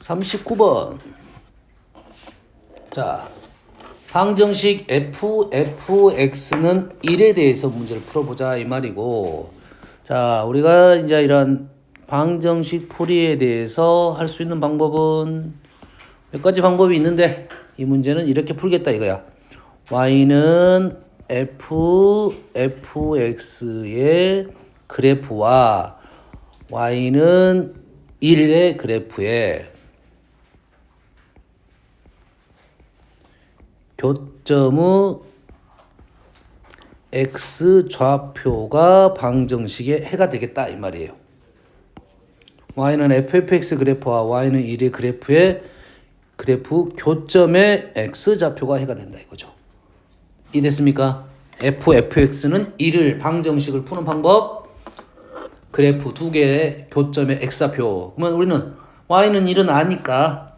39번. 자, 방정식 fx는 1에 대해서 문제를 풀어보자 이 말이고, 자, 우리가 이제 이런 방정식 풀이에 대해서 할 수 있는 방법은 몇 가지 방법이 있는데, 이 문제는 이렇게 풀겠다 이거야. y는 fx의 그래프와 y는 1의 그래프에 교점의 x 좌표가 방정식의 해가 되겠다 이 말이에요. y는 fx 그래프와 y는 1의 그래프의 그래프 교점의 x 좌표가 해가 된다 이거죠. 이해됐습니까? fx는 1을 방정식을 푸는 방법, 그래프 두 개의 교점의 x좌표. 그러면 우리는 y는 1은 아니까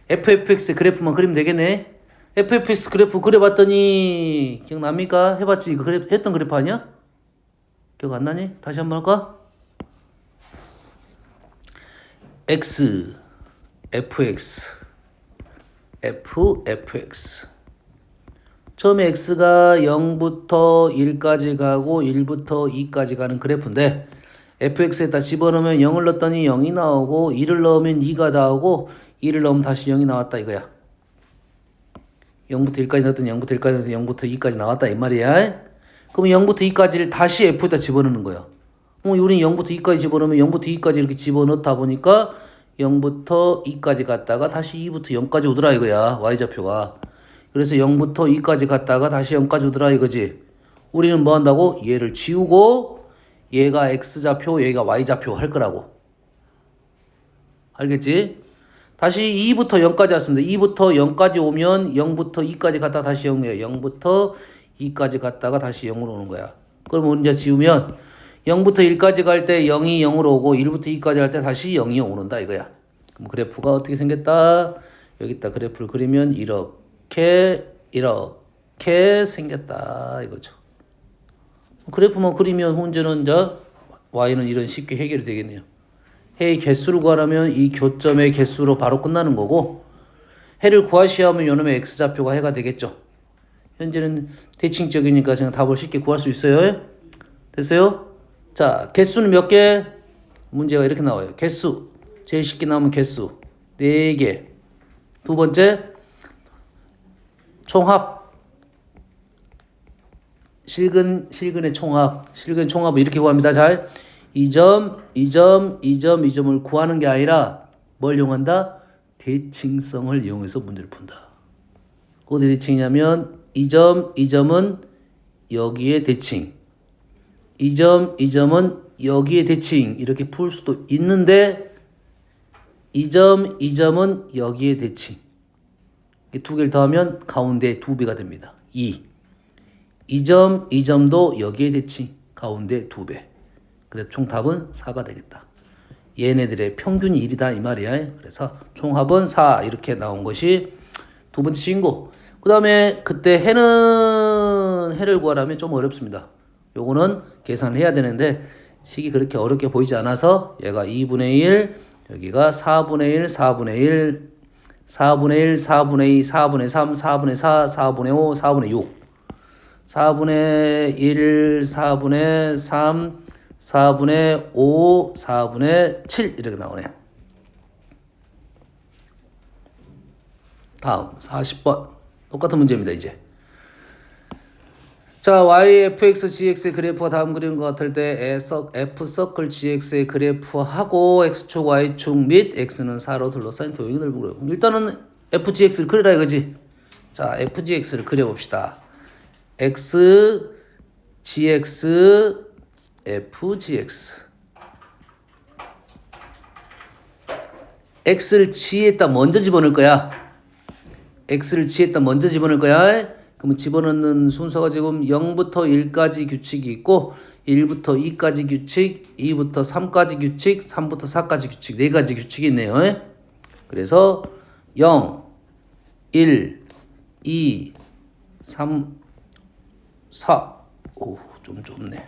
fx 그래프만 그리면 되겠네. fx 그래프 그려봤더니 기억납니까? 해봤지? 이거 했던 그래프 아니야? 기억 안 나니? 다시 한번 할까? x fx fx 처음에 x가 0부터 1까지 가고 1부터 2까지 가는 그래프인데 fx에다 집어넣으면 0을 넣었더니 0이 나오고 2를 넣으면 2가 나오고 2를 넣으면 다시 0이 나왔다 이거야. 0부터 1까지 넣었더니 0부터 1까지 넣었더니 0부터 2까지 나왔다 이 말이야. 그럼 0부터 2까지를 다시 f에다 집어넣는 거야. 우리는 0부터 2까지 집어넣으면 0부터 2까지 이렇게 집어넣다 보니까 0부터 2까지 갔다가 다시 2부터 0까지 오더라 이거야. y좌표가. 그래서 0부터 2까지 갔다가 다시 0까지 오더라 이거지. 우리는 뭐 한다고? 얘를 지우고 얘가 x좌표 얘가 y좌표 할 거라고. 알겠지? 다시 2부터 0까지 왔습니다. 2부터 0까지 오면 0부터 2까지 갔다가 다시 0이에요. 0부터 2까지 갔다가 다시 0으로 오는 거야. 그럼 우리 이제 지우면 0부터 1까지 갈 때 0이 0으로 오고 1부터 2까지 할 때 다시 0이 오는다 이거야. 그럼 그래프가 어떻게 생겼다? 여기다 그래프를 그리면 이렇게 생겼다 이거죠. 그래프만 그리면 문제는 이제 y는 이런 쉽게 해결이 되겠네요. 해의 개수를 구하려면 이 교점의 개수로 바로 끝나는 거고, 해를 구하시야 하면 요놈의 x좌표가 해가 되겠죠. 현재는 대칭적이니까 그냥 답을 쉽게 구할 수 있어요. 됐어요? 자, 개수는 몇 개? 문제가 이렇게 나와요. 개수. 제일 쉽게 나오면 개수. 4개. 두 번째, 총합. 실근의 총합. 실근의 총합을 이렇게 구합니다. 잘. 2점을 구하는 게 아니라 뭘 이용한다? 대칭성을 이용해서 문제를 푼다. 어디 대칭이냐면 2점은 여기에 대칭. 2점은 여기에 대칭. 이렇게 풀 수도 있는데 2점은 여기에 대칭. 두 개를 더하면 가운데 2배가 됩니다. 2점도 여기에 대칭. 가운데 2배. 그래서 총답은 4가 되겠다. 얘네들의 평균이 1이다 이 말이야. 그래서 총합은 4 이렇게 나온 것이 두 번째 친구. 그 다음에 그때 해를 구하려면 좀 어렵습니다. 요거는 계산을 해야 되는데 식이 그렇게 어렵게 보이지 않아서 얘가 2분의 1, 여기가 4분의 1, 4분의 1, 4분의 1, 4분의 2, 4분의 3, 4분의 4, 4분의 5, 4분의 6, 4분의 1, 4분의 3, 4분의 5, 4분의 7 이렇게 나오네. 다음 40번 똑같은 문제입니다. 이제 자, y, fx, gx의 그래프가 다음 그리는 것 같을 때 f 서클 gx의 그래프하고 x축, y축 및 x는 4로 둘러싸인 도형을 그려요. 일단은 fgx를 그리라 이거지. 자, fgx를 그려봅시다. x, gx, fgx. x를 g에다 먼저 집어넣을 거야. x를 g에다 먼저 집어넣을 거야. 그러면 집어넣는 순서가 지금 0부터 1까지 규칙이 있고 1부터 2까지 규칙, 2부터 3까지 규칙, 3부터 4까지 규칙, 4가지 규칙이 있네요. 그래서 0, 1, 2, 3, 4. 오, 좀 좁네.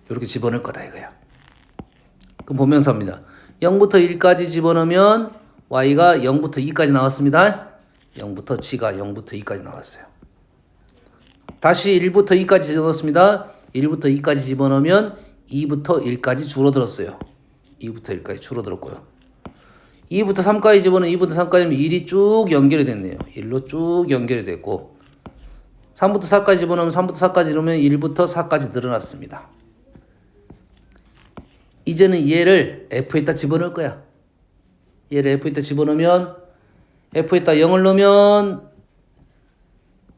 이렇게 집어넣을 거다 이거야. 그럼 보면서 합니다. 0부터 1까지 집어넣으면 y가 0부터 2까지 나왔습니다. 0부터 g가 0부터 2까지 나왔어요. 다시 1부터 2까지 집어넣습니다. 1부터 2까지 집어넣으면 2부터 1까지 줄어들었어요. 2부터 1까지 줄어들었고요. 2부터 3까지 집어넣으면 2부터 3까지면 1이 쭉 연결이 됐네요. 1로 쭉 연결이 됐고 3부터 4까지 집어넣으면 3부터 4까지 이러면 1부터 4까지 늘어났습니다. 이제는 얘를 F에다 집어넣을 거야. 얘를 F에다 집어넣으면 F에다 0을 넣으면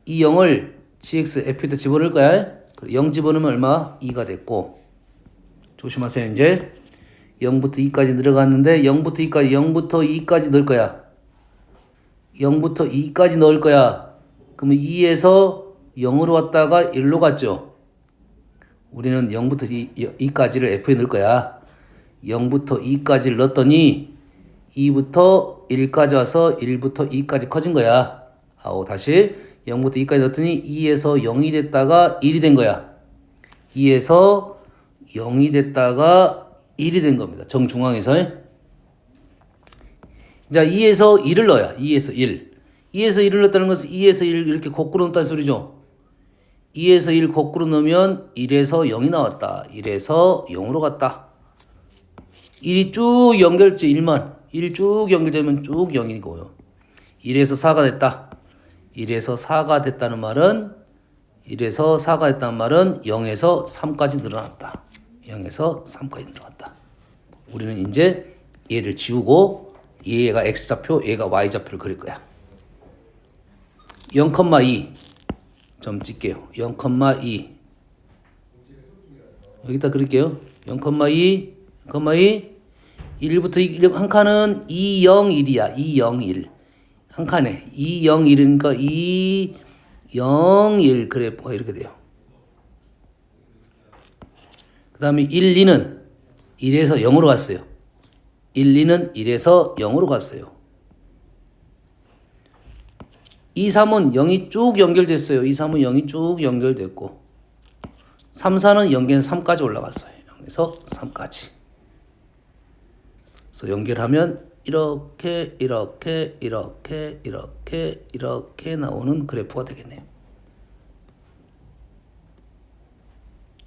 이 0을 GX F에다 집어넣을 거야. 0 집어넣으면 얼마? 2가 됐고 조심하세요. 이제 0부터 2까지 늘어갔는데 0부터 2까지 넣을 거야. 0부터 2까지 넣을 거야. 그러면 2에서 0으로 왔다가 1로 갔죠. 우리는 0부터 2까지를 F에 넣을 거야. 0부터 2까지를 넣었더니 2부터 1까지 와서 1부터 2까지 커진 거야. 다시 0부터 2까지 넣었더니 2에서 0이 됐다가 1이 된 거야. 2에서 0이 됐다가 1이 된 겁니다. 정중앙에서. 자, 2에서 1을 넣어야. 2에서 1. 2에서 1을 넣었다는 것은 2에서 1 이렇게 거꾸로 넣었다는 소리죠. 2에서 1 거꾸로 넣으면 1에서 0이 나왔다. 1에서 0으로 갔다. 1이 쭉 연결됐죠. 1만. 1이 쭉 연결되면 쭉 0이고요. 1에서 4가 됐다. 1에서 4가 됐다는 말은 0에서 3까지 늘어났다. 0에서 3까지 늘어났다. 우리는 이제 얘를 지우고 얘가 x좌표, 얘가 y좌표를 그릴 거야. 0,2 점 찍게요. 0,2 여기다 그릴게요. 0,2 1부터 2, 한 칸은 201이야. 201 한 칸에 201이니까 201 그래프가 이렇게 돼요. 그 다음에 1, 2는 1에서 0으로 갔어요. 1, 2는 1에서 0으로 갔어요. 2, 3은 0이 쭉 연결됐어요. 2, 3은 0이 쭉 연결됐고 3, 4는 0에서 3까지 올라갔어요. 0에서 3까지. 그래서 연결하면 이렇게 나오는 그래프가 되겠네요.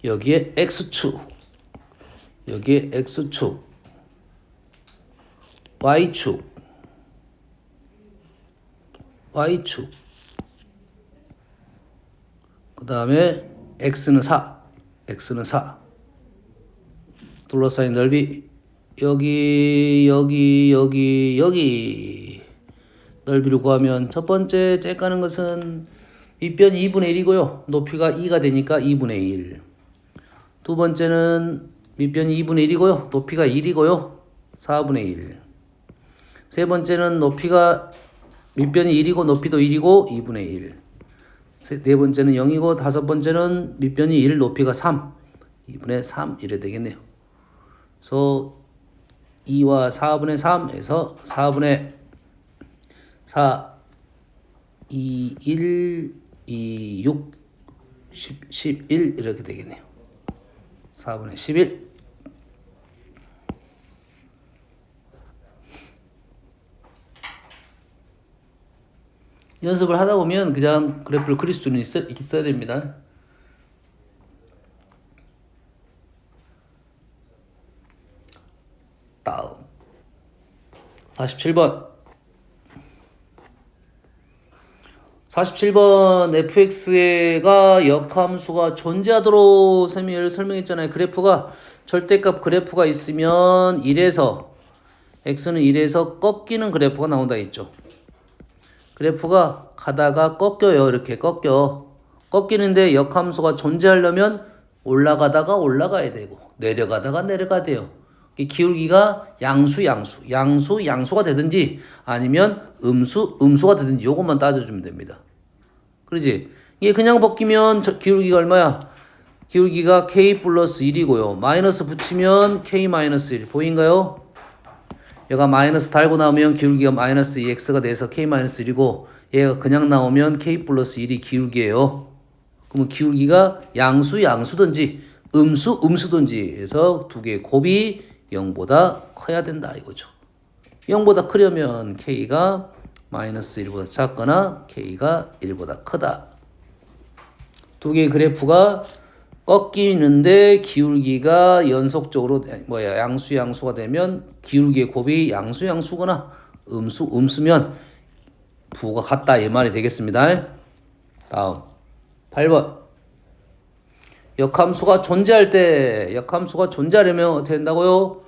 여기에 X축, 여기에 X축, Y축, 그 다음에 X는 4, 둘러싸인 넓이 여기 넓이를 구하면 첫 번째 째까는 것은 밑변이 2분의 1이고요. 높이가 2가 되니까 2분의 1. 두 번째는 밑변이 2분의 1이고요. 높이가 1이고요. 4분의 1. 세 번째는 밑변이 1이고 높이도 1이고 2분의 1. 네 번째는 0이고 다섯 번째는 밑변이 1, 높이가 3. 2분의 3 이래 되겠네요. 그래서 2와 4분의 3에서 4분의 4, 2, 1, 2, 6, 11 이렇게 되겠네요. 4분의 11. 연습을 하다 보면 그냥 그래프를 그릴 수는 있어야 됩니다. 다음 47번 fx가 역함수가 존재하도록 설명했잖아요. 그래프가 절대값 그래프가 있으면 1에서 x는 1에서 꺾이는 그래프가 나온다 했죠. 그래프가 가다가 꺾여요. 이렇게 꺾이는데 역함수가 존재하려면 올라가다가 올라가야 되고 내려가다가 내려가야 돼요. 기울기가 양수가 되든지 아니면 음수가 되든지 요것만 따져주면 됩니다. 그러지? 이게 그냥 벗기면 기울기가 얼마야? 기울기가 k 플러스 1이고요. 마이너스 붙이면 k 마이너스 1 보인가요? 얘가 마이너스 달고 나오면 기울기가 마이너스 2x가 돼서 k 마이너스 1이고 얘가 그냥 나오면 k 플러스 1이 기울기예요. 그러면 기울기가 양수든지 음수든지 해서 두 개의 곱이 0보다 커야 된다 이거죠. 0보다 크려면 K가 마이너스 1보다 작거나 K가 1보다 크다. 두 개의 그래프가 꺾이는데 기울기가 연속적으로 양수가 되면 기울기의 곱이 양수거나 음수면 부호가 같다 이 말이 되겠습니다. 다음 8번 역함수가 존재하려면 어떻게 된다고요?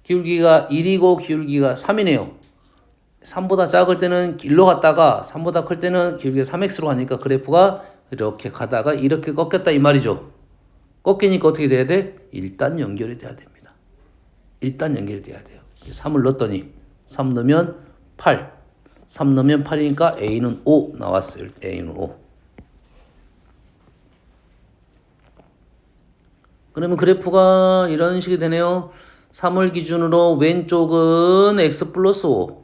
기울기가 1이고 기울기가 3이네요. 3보다 작을 때는 1로 갔다가 3보다 클 때는 기울기가 3x로 가니까 그래프가 이렇게 가다가 이렇게 꺾였다 이 말이죠. 꺾이니까 어떻게 돼야 돼? 일단 연결이 돼야 됩니다. 일단 연결이 돼야 돼요. 3을 넣었더니 3 넣으면 8. 3 넣으면 8이니까 A는 5 나왔어요. A는 5. 그러면 그래프가 이런 식이 되네요. 3을 기준으로 왼쪽은 x 플러스 5,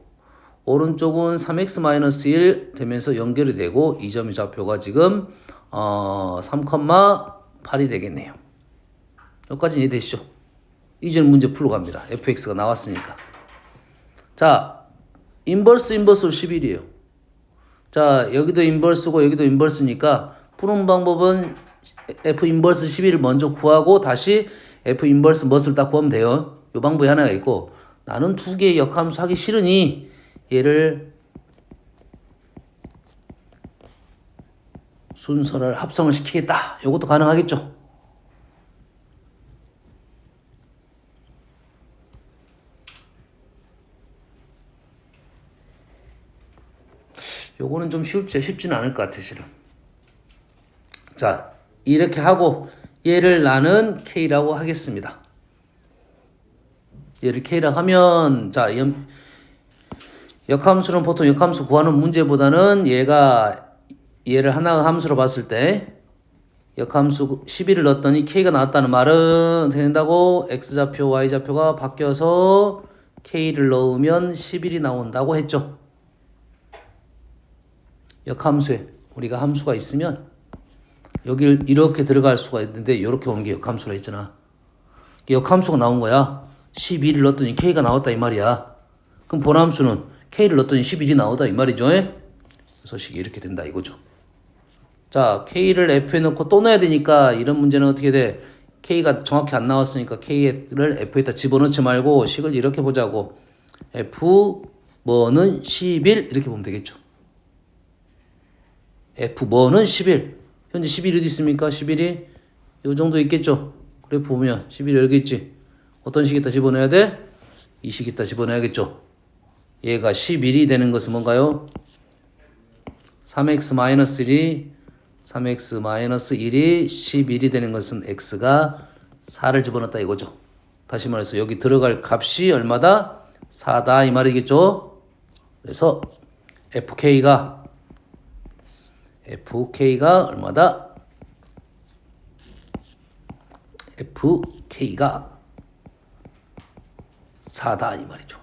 오른쪽은 3x 마이너스 1 되면서 연결이 되고 이 점의 좌표가 지금 3,8이 되겠네요. 여기까지 이해되시죠? 이제 문제 풀러 갑니다. fx가 나왔으니까. 자, 인버스로 11이에요. 자, 여기도 인버스고 여기도 인버스니까 푸는 방법은 f 인버스 11을 먼저 구하고 다시 f 인버스 멋을 딱 구하면 돼요. 요 방법이 하나가 있고 나는 두 개의 역함수 하기 싫으니 얘를 순서를 합성을 시키겠다. 요것도 가능하겠죠. 요거는 좀 쉽지는 않을 것 같아, 실은. 자, 이렇게 하고 얘를 나는 K라고 하겠습니다. 얘를 K라고 하면 자, 역함수는 보통 역함수 구하는 문제보다는 얘를 하나 함수로 봤을 때 역함수 11을 넣었더니 K가 나왔다는 말은 어떻게 된다고? X좌표, Y좌표가 바뀌어서 K를 넣으면 11이 나온다고 했죠. 역함수에 우리가 함수가 있으면 여길 이렇게 들어갈 수가 있는데 이렇게 오는 게 역함수라 했잖아. 역함수가 나온 거야. 11을 넣었더니 K가 나왔다 이 말이야. 그럼 본함수는 K를 넣었더니 11이 나오다 이 말이죠. 그래서 식이 이렇게 된다 이거죠. 자, K를 F에 넣고 또 넣어야 되니까 이런 문제는 어떻게 돼? K가 정확히 안 나왔으니까 K를 F에다 집어넣지 말고 식을 이렇게 보자고. F 뭐는 11 이렇게 보면 되겠죠. F 뭐는 11. 현재 11이 어디 있습니까? 11이 요 정도 있겠죠. 그래 보면 11이 여기 있지. 어떤 식에다 집어넣어야 돼? 이 식에다 집어넣어야겠죠. 얘가 11이 되는 것은 뭔가요? 3x-1이 11이 되는 것은 x가 4를 집어넣었다 이거죠. 다시 말해서 여기 들어갈 값이 얼마다? 4다 이 말이겠죠. 그래서 FK가 얼마다? FK가 4다 이 말이죠.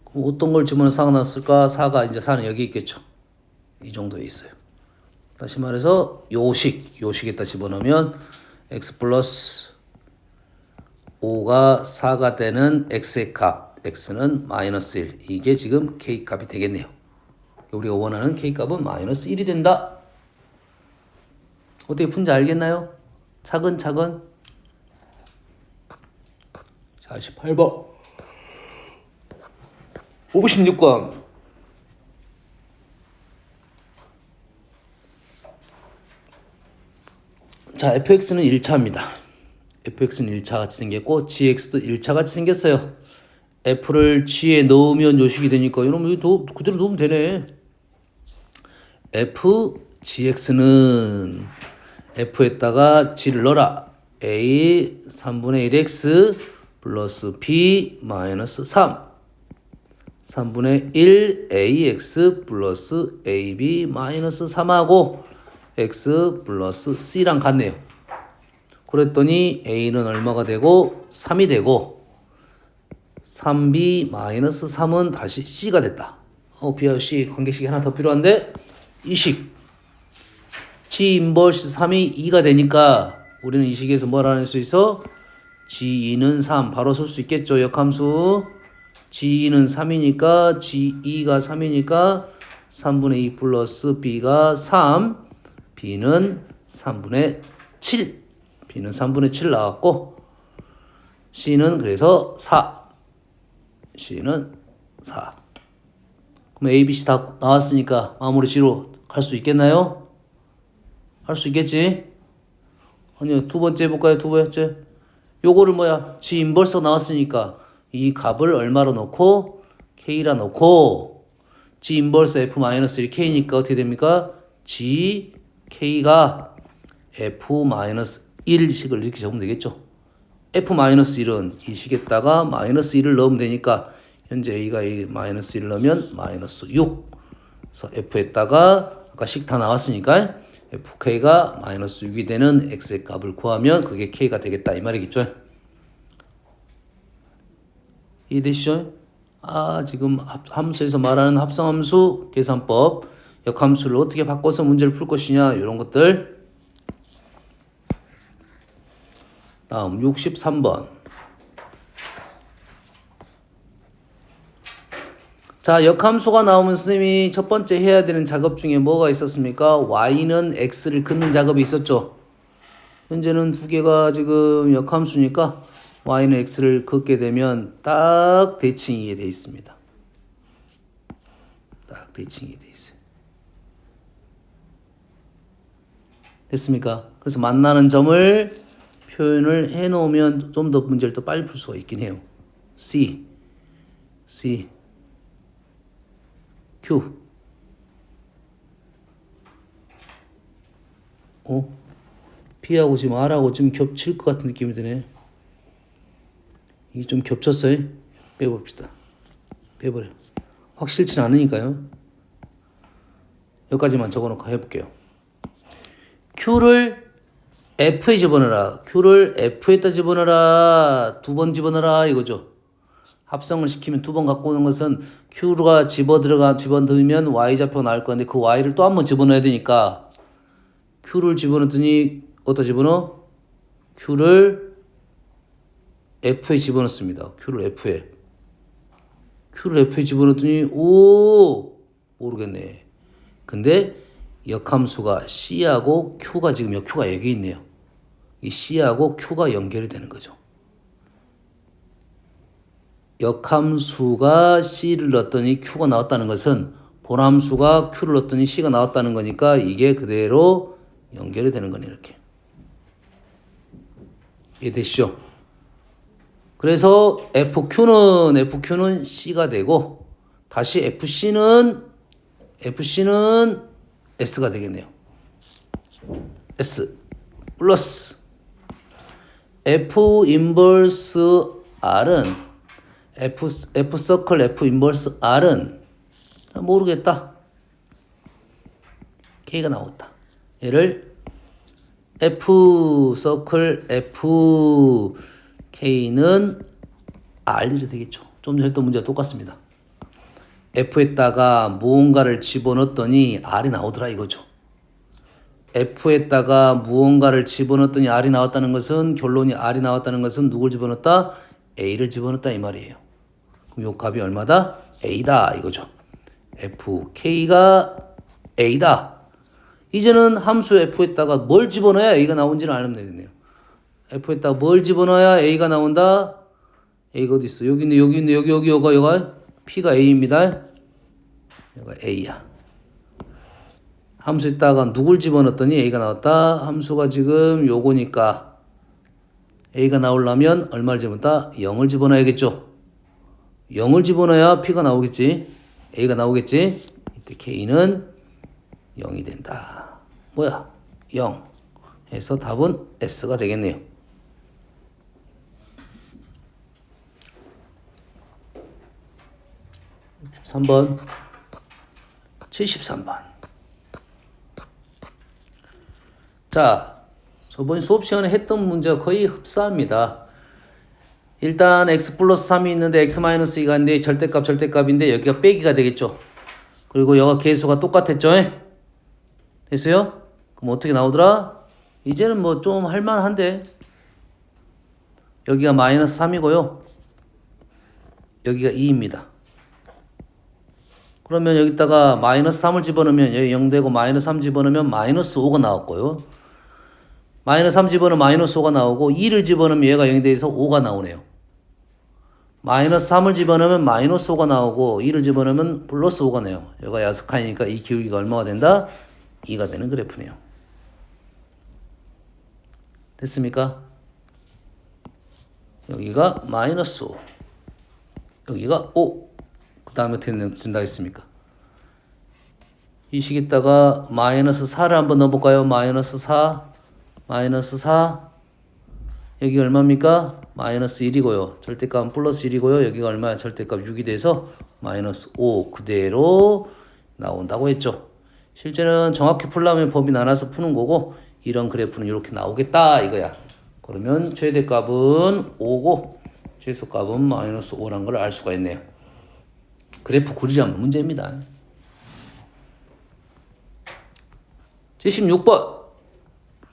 그럼 어떤 걸 집어넣어서 4가 나왔을까? 4는 여기 있겠죠. 이 정도에 있어요. 다시 말해서 요식에다 집어넣으면 x 플러스 5가 4가 되는 x의 값, x는 마이너스 1. 이게 지금 k 값이 되겠네요. 우리가 원하는 k 값은 마이너스 1이 된다. 어떻게 푼지 알겠나요? 차근차근. 48번. 56번. 자, fx는 1차입니다. fx는 1차 같이 생겼고 gx도 1차 같이 생겼어요. f를 g에 넣으면 요식이 되니까 이러면 이거 그대로 넣으면 되네. f gx는 f에다가 g를 넣어라. a 3분의 1x 플러스 b 마이너스 3 3분의 1 ax 플러스 ab 마이너스 3하고 x 플러스 c랑 같네요. 그랬더니 a는 얼마가 되고 3이 되고 3b 마이너스 3은 다시 c가 됐다. b와 c 관계식이 하나 더 필요한데 이 식 g 인버스 3이 2가 되니까 우리는 이 식에서 뭘 알아낼 수 있어? G2는 3 바로 쓸 수 있겠죠. 역함수 G2는 3이니까 G2가 3이니까 3분의 2 플러스 B가 3 B는 3분의 7 B는 3분의 7 나왔고 C는 그래서 4 C는 4 그럼 A, B, C 다 나왔으니까 마무리 C로 갈 수 있겠나요? 할 수 있겠지? 아니요. 두 번째 해볼까요? 두 번째. 요거를 뭐야? G 인버스 나왔으니까 이 값을 얼마로 넣고 K라 넣고 G 인버스 F-1 K니까 어떻게 됩니까? G K가 F-1식을 이렇게 적으면 되겠죠. F-1은 이 식에다가 마이너스 1을 넣으면 되니까 현재 A가 마이너스 1을 넣으면 마이너스 6 그래서 F에다가 아까 식 다 나왔으니까 FK가 마이너스 6이 되는 X의 값을 구하면 그게 K가 되겠다 이 말이겠죠. 이해되시죠? 지금 함수에서 말하는 합성함수 계산법 역함수를 어떻게 바꿔서 문제를 풀 것이냐 이런 것들. 다음 63번. 자, 역함수가 나오면 선생님이 첫 번째 해야 되는 작업 중에 뭐가 있었습니까? y는 x를 긋는 작업이 있었죠. 현재는 두 개가 지금 역함수니까 y는 x를 긋게 되면 딱 대칭이 돼 있습니다. 딱 대칭이 돼 있어요. 됐습니까? 그래서 만나는 점을 표현을 해 놓으면 좀 더 문제를 더 빨리 풀 수가 있긴 해요. C Q P하고 지금 R하고 좀 겹칠 것 같은 느낌이 드네. 이게 좀 겹쳤어요. 빼봅시다. 빼버려. 확실치 않으니까요. 여기까지만 적어놓고 해볼게요. Q를 F에 집어넣어라. Q를 F에다 집어넣어라. 두 번 집어넣어라 이거죠. 합성을 시키면 두 번 갖고 오는 것은 Q가 집어넣으면 Y좌표가 나올 건데 그 Y를 또 한 번 집어넣어야 되니까 Q를 집어넣더니 어디다 집어넣어? Q를 F에 집어넣습니다. Q를 F에 집어넣더니 모르겠네. 근데 역함수가 C하고 Q가 지금 Q가 여기 있네요. 이 C하고 Q가 연결이 되는 거죠. 역함수가 C를 넣었더니 Q가 나왔다는 것은 본함수가 Q를 넣었더니 C가 나왔다는 거니까 이게 그대로 연결이 되는 거네 이렇게. 이해되시죠? 그래서 FQ는 C가 되고 다시 FC는 S가 되겠네요. S 플러스 F 인버스 R은 F 서클 F 인버스 R은 모르겠다. K가 나왔다. 얘를 F 서클 F K는 R 이렇게 되겠죠. 좀 전에 했던 문제와 똑같습니다. F에다가 무언가를 집어넣었더니 R이 나오더라 이거죠. F에다가 무언가를 집어넣었더니 R이 나왔다는 것은 결론이 R이 나왔다는 것은 누굴 집어넣었다? A를 집어넣었다 이 말이에요. 그럼 요 값이 얼마다? A다 이거죠. FK가 A다. 이제는 함수 F에다가 뭘 집어넣어야 A가 나온지는 알면 되겠네요. F에다가 뭘 집어넣어야 A가 나온다? A가 어디 있어? 여기 있네. 여기가 P가 A입니다. 여기가 A야. 함수에다가 누굴 집어넣었더니 A가 나왔다. 함수가 지금 요거니까 A가 나오려면 얼마를 집어넣었다? 0을 집어넣어야겠죠. 0을 집어넣어야 P가 나오겠지. A가 나오겠지. 이때 K는 0이 된다. 뭐야? 0 해서 답은 S가 되겠네요. 3번 73번. 자, 저번 수업 시간에 했던 문제가 거의 흡사합니다. 일단 x 플러스 3이 있는데 x 마이너스 2가 있는데 절대값인데 여기가 빼기가 되겠죠. 그리고 여가 계수가 똑같았죠. 됐어요? 그럼 어떻게 나오더라? 이제는 뭐 좀 할만한데 여기가 마이너스 3이고요. 여기가 2입니다. 그러면 여기다가 마이너스 3을 집어넣으면 여기 0되고 마이너스 3 집어넣으면 마이너스 5가 나왔고요. 마이너스 3 집어넣으면 마이너스 5가 나오고 2를 집어넣으면 얘가 0이 돼서 5가 나오네요. 마이너스 3을 집어넣으면 마이너스 5가 나오고 2를 집어넣으면 플러스 5가 나요. 얘가 야스칸이니까 이 기울기가 얼마가 된다? 2가 되는 그래프네요. 됐습니까? 여기가 마이너스 5 여기가 5 그 다음에 어떻게 된다 했습니까? 이 식에다가 마이너스 4를 한번 넣어볼까요? 마이너스 4 여기 얼마입니까? 마이너스 1이고요. 절대값은 플러스 1이고요. 여기가 얼마야? 절대값 6이 돼서 마이너스 5 그대로 나온다고 했죠. 실제는 정확히 풀려면 범위 나눠서 푸는 거고 이런 그래프는 이렇게 나오겠다 이거야. 그러면 최대값은 5고 최소값은 마이너스 5라는 걸 알 수가 있네요. 그래프 그리려면 문제입니다.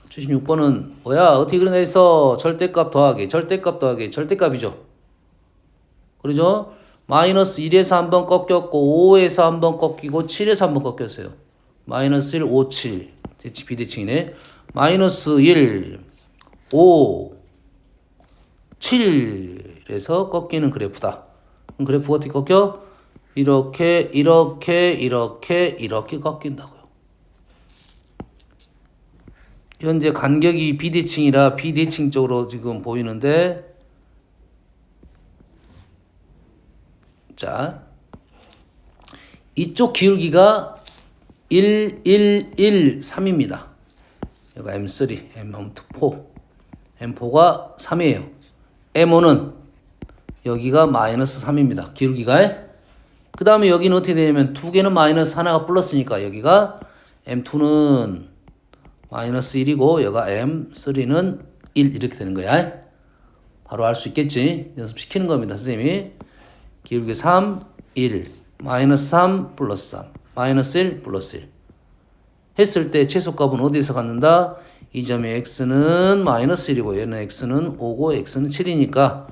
76번은 뭐야? 어떻게 그려져 있어? 절대값 더하기 절대값이죠. 그러죠? 마이너스 1에서 한번 꺾였고 5에서 한번 꺾이고 7에서 한번 꺾였어요. 마이너스 1, 5, 7 비대칭이네. 마이너스 1, 5, 7에서 꺾이는 그래프다. 그럼 그래프가 어떻게 꺾여? 이렇게 꺾인다고요. 현재 간격이 비대칭이라 비대칭 쪽으로 지금 보이는데 자 이쪽 기울기가 1, 1, 1, 3입니다. 여기가 M3, M4, M4가 3이에요. M5는 여기가 마이너스 3입니다. 기울기가. 그 다음에 여기는 어떻게 되냐면 두 개는 마이너스 하나가 플러스니까 여기가 M2는 마이너스 1이고 여기가 M3는 1 이렇게 되는 거야. 바로 알 수 있겠지. 연습시키는 겁니다. 선생님이. 기울기 3, 1, 마이너스 3, 플러스 3, 마이너스 1, 플러스 1 했을 때 최소값은 어디에서 갖는다? 이 점의 x는 마이너스 1이고 얘는 x는 5고 x는 7이니까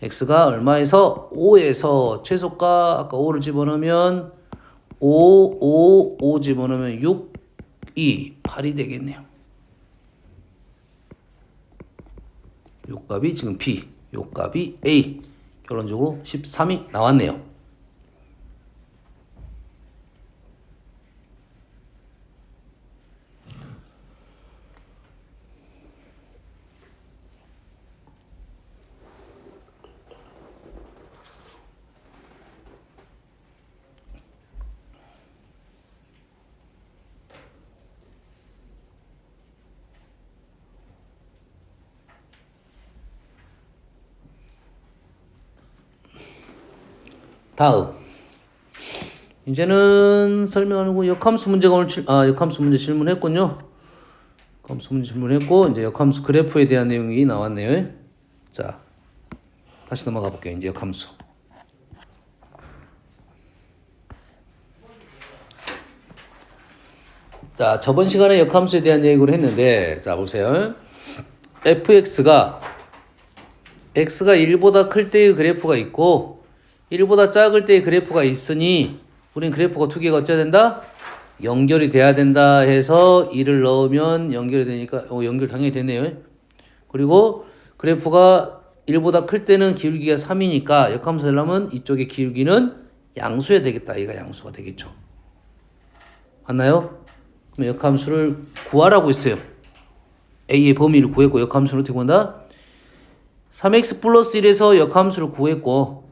x가 얼마에서? 5에서 최소값 아까 5를 집어넣으면 5 집어넣으면 6, 2, 8이 되겠네요. 요값이 지금 B, 요값이 A. 결론적으로 13이 나왔네요. 다음 이제는 설명하고 역함수 문제가 오늘 역함수 문제 질문했군요. 역함수 문제 질문했고 이제 역함수 그래프에 대한 내용이 나왔네요. 자 다시 넘어가 볼게요. 이제 역함수. 자 저번 시간에 역함수에 대한 얘기를 했는데 자 보세요. fx가 x가 1보다 클 때의 그래프가 있고 1보다 작을 때의 그래프가 있으니 우린 그래프가 두 개가 어째야 된다? 연결이 돼야 된다 해서 1을 넣으면 연결이 되니까 연결 당연히 되네요. 그리고 그래프가 1보다 클 때는 기울기가 3이니까 역함수 하려면 이쪽의 기울기는 양수해야 되겠다. 얘가 양수가 되겠죠. 맞나요? 그럼 역함수를 구하라고 했어요. A의 범위를 구했고 역함수를 어떻게 구한다? 3x 플러스 1에서 역함수를 구했고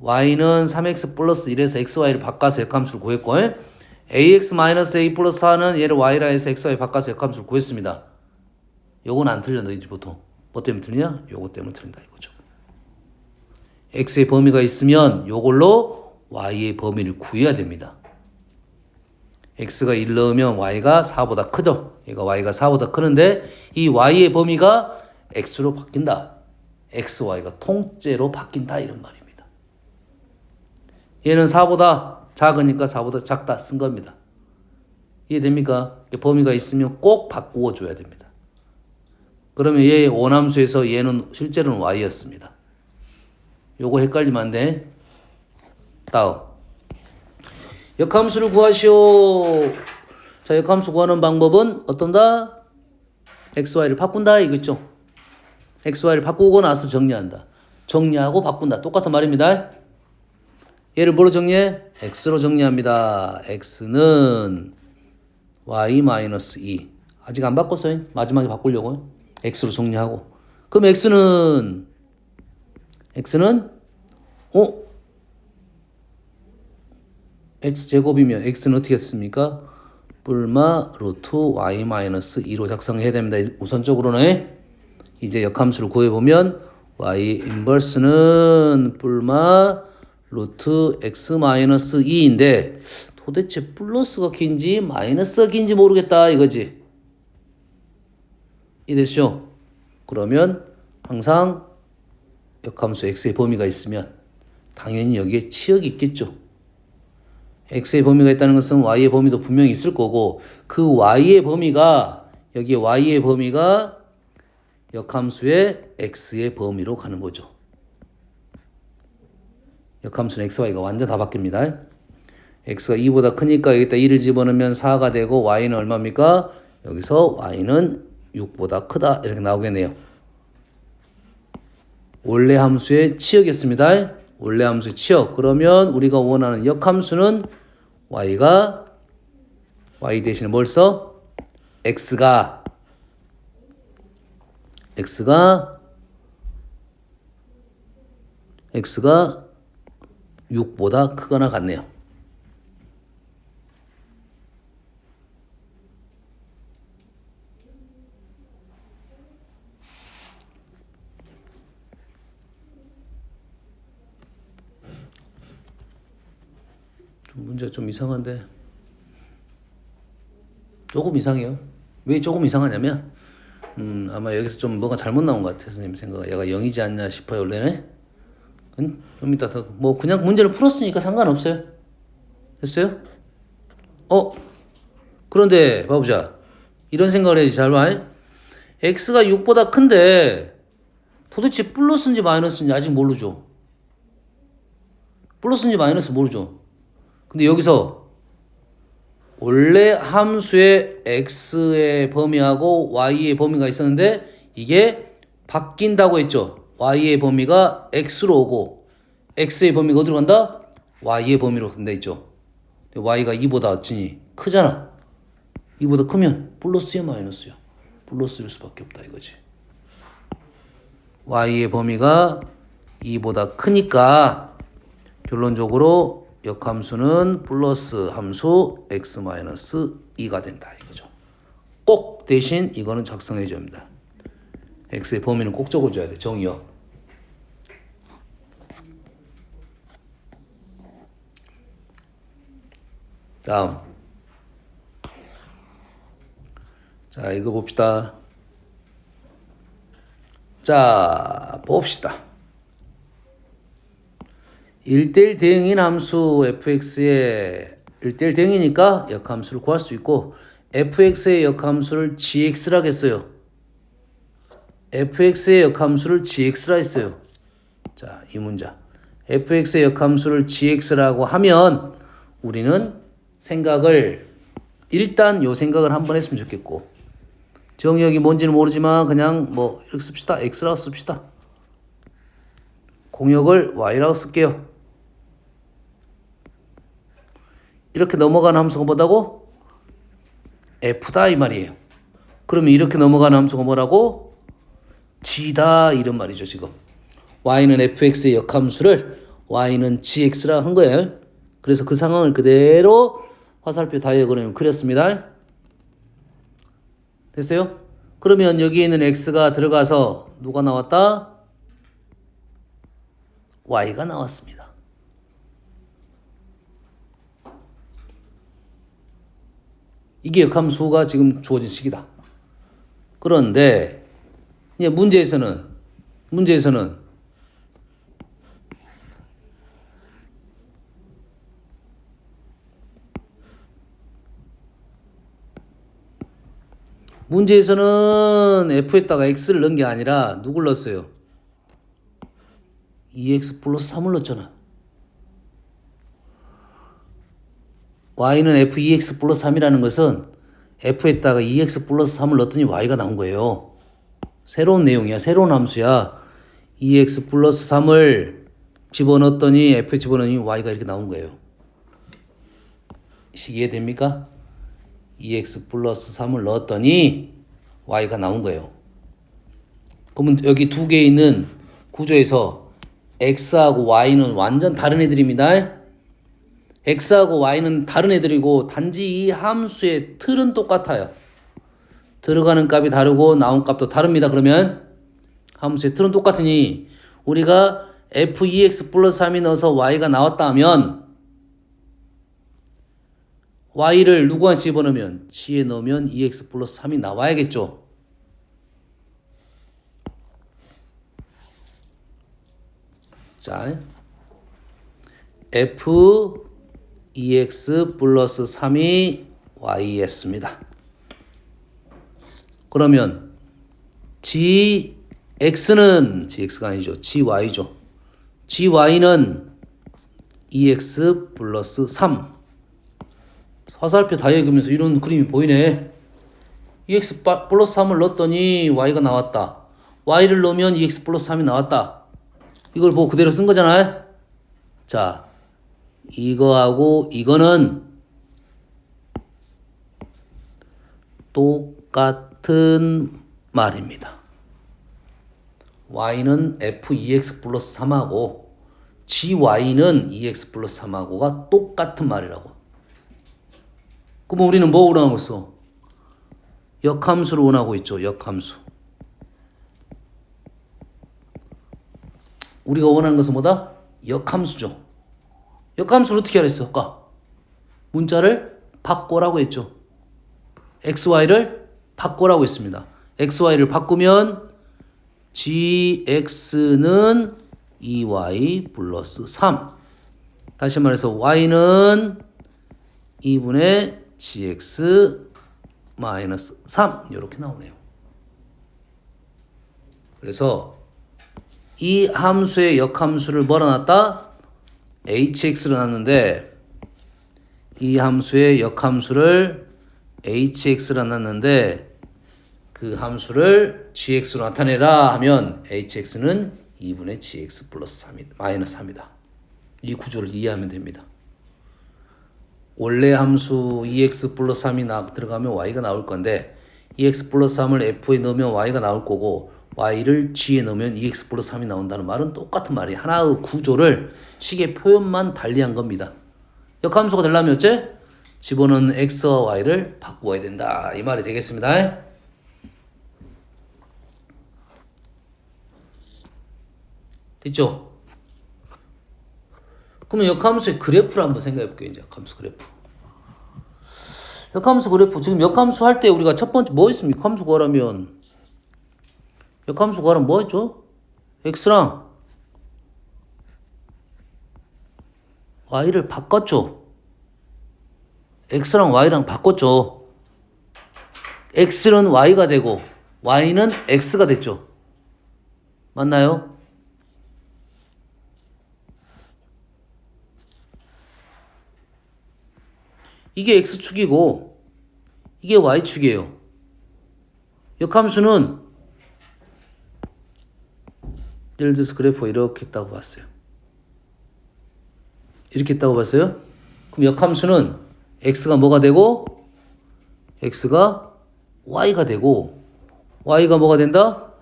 y는 3x 플러스 1에서 xy를 바꿔서 역함수를 구했고 ax 마이너스 a 플러스 4는 얘를 y라 해서 xy 바꿔서 역함수를 구했습니다. 요건 안 틀려 너희들 보통. 뭐 때문에 틀리냐? 요거 때문에 틀린다 이거죠. x의 범위가 있으면 요걸로 y의 범위를 구해야 됩니다. x가 1 넣으면 y가 4보다 크죠. 얘가 y가 4보다 크는데 이 y의 범위가 x로 바뀐다. xy가 통째로 바뀐다 이런 말입니다. 얘는 4보다 작으니까 4보다 작다 쓴 겁니다. 이해됩니까? 범위가 있으면 꼭 바꾸어 줘야 됩니다. 그러면 얘의 원함수에서 얘는 실제로는 y였습니다. 요거 헷갈리면 안 돼. 다음. 역함수를 구하시오. 자, 역함수 구하는 방법은 어떤다? x, y를 바꾼다 이거죠. x, y를 바꾸고 나서 정리한다. 정리하고 바꾼다. 똑같은 말입니다. 얘를 뭐로 정리해? x로 정리합니다. x는 y-2. 아직 안 바꿨어요. 마지막에 바꾸려고요. x로 정리하고. 그럼 x는 x제곱이면 x는 어떻게 했습니까? 뿔마 루트 y-2로 작성해야 됩니다. 우선적으로는 이제 역함수를 구해보면 y 인버스는 뿔마 루트 x-2인데 도대체 플러스가 긴지 마이너스가 긴지 모르겠다 이거지. 이해되시죠? 그러면 항상 역함수 x의 범위가 있으면 당연히 여기에 치역이 있겠죠. x의 범위가 있다는 것은 y의 범위도 분명히 있을 거고 그 y의 범위가 여기에 y의 범위가 역함수의 x의 범위로 가는 거죠. 역함수는 x, y가 완전 다 바뀝니다. x가 2보다 크니까 여기다 2를 집어넣으면 4가 되고 y는 얼마입니까? 여기서 y는 6보다 크다 이렇게 나오겠네요. 원래 함수의 치역이었습니다. 원래 함수의 치역. 그러면 우리가 원하는 역함수는 y 대신에 뭘 써? x가 6보다 크거나 같네요. 문제가 좀 이상한데 조금 이상해요. 왜 조금 이상하냐면 아마 여기서 좀 뭐가 잘못 나온 것 같아요. 선생님 생각에 얘가 0이지 않냐 싶어요. 원래는 좀 이따 더 뭐 그냥 문제를 풀었으니까 상관없어요. 됐어요? 그런데 봐보자. 이런 생각을 해야지. 잘 봐. x가 6보다 큰데 도대체 플러스인지 마이너스인지 아직 모르죠. 플러스인지 마이너스 모르죠. 근데 여기서 원래 함수의 x의 범위하고 y의 범위가 있었는데 이게 바뀐다고 했죠. y의 범위가 x로 오고 x의 범위가 어디로 간다? y의 범위로 간다 했죠. y가 2보다 크잖아. 2보다 크면 플러스야 마이너스야? 플러스일 수밖에 없다 이거지. y의 범위가 2보다 크니까 결론적으로 역함수는 플러스 함수 x-2가 된다 이거죠. 꼭 대신 이거는 작성해 줘야 합니다. x의 범위는 꼭 적어줘야 돼. 정의요. 다음. 자, 이거 봅시다. 자, 봅시다. 1대1 대응인 함수 fx의 1대1 대응이니까 역함수를 구할 수 있고 fx의 역함수를 gx라 했어요. fx의 역함수를 gx라 했어요. 자, 이 문자. fx의 역함수를 gx라고 하면 우리는 일단 요 생각을 한번 했으면 좋겠고 정의역이 뭔지는 모르지만 그냥 뭐 이렇게 씁시다. x라고 씁시다. 공역을 y라고 쓸게요. 이렇게 넘어가는 함수가 뭐다고? f다 이 말이에요. 그러면 이렇게 넘어가는 함수가 뭐라고? g다 이런 말이죠 지금. y는 fx의 역함수를 y는 gx라 한 거예요. 그래서 그 상황을 그대로 화살표 다이어그램을 그렸습니다. 됐어요? 그러면 여기 있는 x가 들어가서 누가 나왔다? y가 나왔습니다. 이게 역함수가 지금 주어진 식이다. 그런데 이제 문제에서는 문제에서는 f에다가 x를 넣은 게 아니라 누굴 넣었어요? 2x 플러스 3을 넣었잖아. y는 f2x 플러스 3이라는 것은 f에다가 2x 플러스 3을 넣었더니 y가 나온 거예요. 새로운 내용이야. 새로운 함수야. 2x 플러스 3을 집어넣었더니 f에 집어넣으니 y가 이렇게 나온 거예요. 이해됩니까? 2x 플러스 3을 넣었더니 y가 나온 거예요. 그러면 여기 두 개 있는 구조에서 x하고 y는 완전 다른 애들입니다. x하고 y는 다른 애들이고 단지 이 함수의 틀은 똑같아요. 들어가는 값이 다르고 나온 값도 다릅니다. 그러면 함수의 틀은 똑같으니 우리가 f2x 플러스 3이 넣어서 y가 나왔다 하면 y를 누구한테 집어넣으면 g에 넣으면 2x 플러스 3이 나와야겠죠. 자, f2x 플러스 3이 y였습니다. 그러면 gx는 gx가 아니죠. gy죠. gy는 2x 플러스 3. 화살표 다 읽으면서 이런 그림이 보이네. 2x 플러스 3을 넣었더니 y가 나왔다. y를 넣으면 2x 플러스 3이 나왔다. 이걸 보고 그대로 쓴 거잖아요. 자, 이거하고 이거는 똑같은 말입니다. y는 f2x 플러스 3하고 gy는 2x 플러스 3하고가 똑같은 말이라고. 그럼 우리는 뭐 원하고 있어? 역함수를 원하고 있죠. 역함수. 우리가 원하는 것은 뭐다? 역함수죠. 역함수를 어떻게 하랬어? 아까 문자를 바꿔라고 했죠. xy를 바꿔라고 했습니다. xy를 바꾸면 gx는 2y 플러스 3. 다시 말해서 y는 2분의 gx 마이너스 3 이렇게 나오네요. 그래서 이 함수의 역함수를 몰아놨다 hx로 놨는데 이 함수의 역함수를 hx로 놨는데 그 함수를 gx로 나타내라 하면 hx는 2분의 gx 플러스 3, 마이너스 3이다. 이 구조를 이해하면 됩니다. 원래 함수 2x 플러스 3이 들어가면 y가 나올 건데 2x 플러스 3을 f에 넣으면 y가 나올 거고 y를 g에 넣으면 2x 플러스 3이 나온다는 말은 똑같은 말이에요. 하나의 구조를 식의 표현만 달리한 겁니다. 역함수가 되려면 어째? 집어넣은 x와 y를 바꾸어야 된다. 이 말이 되겠습니다. 됐죠? 그러면 역함수의 그래프를 한번 생각해 볼게요. 이제 역함수 그래프. 역함수 그래프. 지금 역함수 할 때 우리가 첫 번째 뭐 했습니까? 역함수 구하려면 역함수 구하려면 뭐 했죠? x랑 y를 바꿨죠. x랑 y랑 바꿨죠. x는 y가 되고 y는 x가 됐죠. 맞나요? 이게 x축이고 이게 y축이에요. 역함수는 예를 들어서 그래프가 이렇게 있다고 봤어요. 이렇게 있다고 봤어요? 그럼 역함수는 x가 뭐가 되고 x가 y가 되고 y가 뭐가 된다?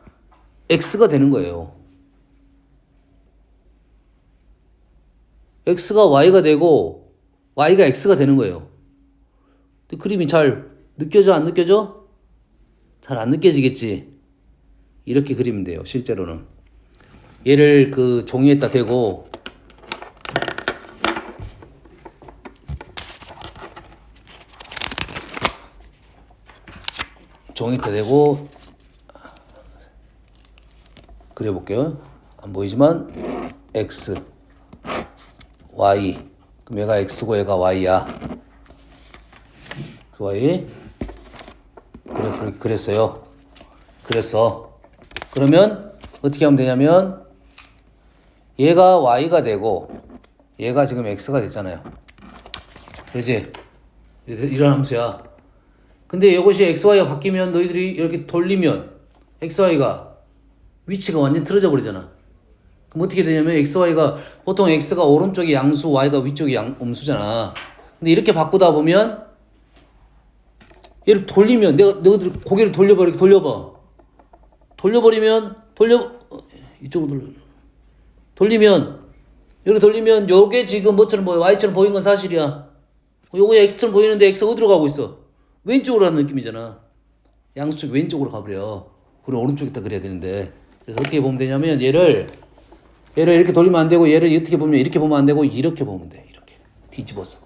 x가 되는 거예요. x가 y가 되고 y가 x가 되는 거예요. 그림이 잘 느껴져 안 느껴져? 잘 안 느껴지겠지. 이렇게 그리면 돼요. 실제로는 얘를 그 종이에다 대고 종이에다 대고 그려볼게요. 안 보이지만 x y 그럼 얘가 x고 얘가 y야. y 그래프를 이렇게 그랬어요. 그래서 그러면 어떻게 하면 되냐면 얘가 y가 되고 얘가 지금 x가 됐잖아요. 그렇지? 이런 함수야. 근데 이것이 xy가 바뀌면 너희들이 이렇게 돌리면 xy가 위치가 완전 틀어져 버리잖아. 그럼 어떻게 되냐면 xy가 보통 x가 오른쪽이 양수, y가 위쪽이 음수잖아. 근데 이렇게 바꾸다 보면 얘를 돌리면 너희들 고개를 돌려봐. 돌려버리면 이쪽으로 돌리면 이렇게 돌리면 요게 지금 뭐처럼 보여? y처럼 보이는 건 사실이야. 요게 x처럼 보이는데 x가 어디로 가고 있어? 왼쪽으로 가는 느낌이잖아. 양수 쪽 왼쪽으로 가버려. 그리고 오른쪽에다 그래야 되는데. 그래서 어떻게 보면 되냐면 얘를 이렇게 돌리면 안 되고 얘를 어떻게 보면 이렇게 보면 안 되고 이렇게 보면 돼. 이렇게 뒤집어서.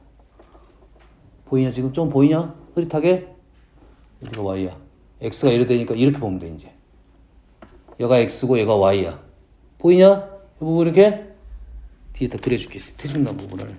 보이냐 지금? 좀 보이냐? 흐릿하게? 여기가 y야. x가 이래 되니까 이렇게 보면 돼 이제. 얘가 x고 얘가 y야. 보이냐? 이 부분 이렇게 뒤에다 그려줄게. 태중난 부분을.